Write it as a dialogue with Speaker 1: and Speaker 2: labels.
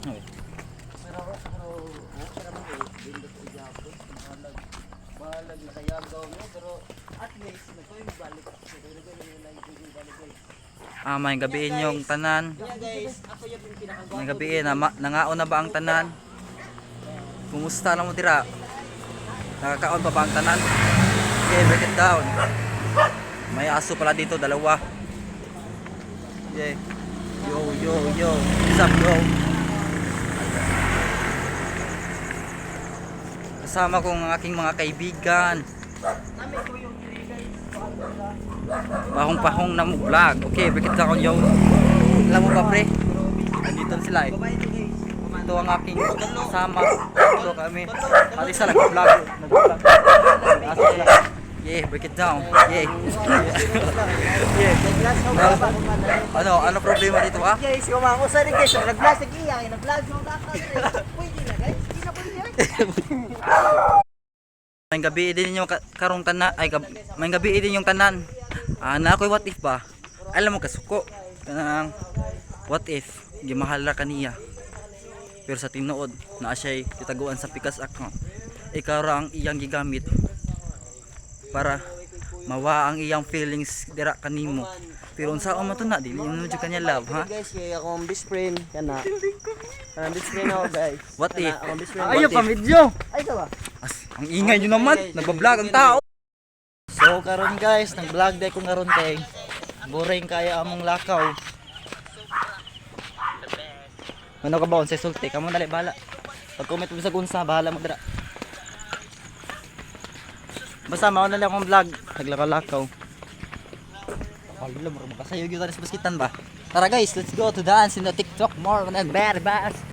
Speaker 1: Oh.
Speaker 2: Pero okay naman eh. Bindot ko gyapon. Bahalag na kayagaw mo pero at least nagkoy balik.
Speaker 1: May gabiin yung tanan.
Speaker 2: Yeah guys, ako yung pinakagwapo.
Speaker 1: May gabiin nangaon na ba ang tanan? Kumusta na mo dira? Nakakaon pa ba ang tanan? Okay, break it down. May aso pala dito, dalawa. Yeah. Yo, yo, yo. What's up, yo? Kasama ko ang aking mga kaibigan. Pahong-pahong na mo vlog. Okay, break it down, yo. Alam mo ba, pre? Nandito sila eh. Ito ang aking kasama. Ito kami. At isa nag-vlog. Aso sila. Yeah, break it down. Yeah. Yeah. Ano problema dito ha?
Speaker 2: Guys, kumangusa rin guys. Nag-vlog sa iya, nag-vlog mo dapat. Pwede na guys. Hindi na pwede.
Speaker 1: May gabi din yung karong tanan ay may gabi din yung tanan. Na ako'y what if ba? Alam mo kasuko. Kanang what if gimahala kaniya. Pero sa tinuod na siya'y kitaguan sa pikas account. Ikaw ra ang iyang gigamit para mawa ang iyang feelings dira kanimo. Pero unsa man to na dili mo jud kanya love ha.
Speaker 2: Guys, kay ako ang best friend kana. Kana best friend ako guys.
Speaker 1: What if?
Speaker 2: Ako ang best friend.
Speaker 1: Ayo pa video.
Speaker 2: Ay ka ba?
Speaker 1: Ang ingay nyo naman, nagbablog ang tao.
Speaker 2: So karon guys, nag-vlog day ko ngaron kay boring kaya among lakaw.
Speaker 1: Ano ka ba unsay sulti? Kamo dali bahala.
Speaker 2: Pag-comment mo sa gunsa, bahala mo dira.
Speaker 1: Basta mao na lang akong vlog, naglakaw-lakaw. Wala mo makasayog yun sa baskitan ba?
Speaker 2: Tara guys, let's go to dance in the TikTok more than bad bass.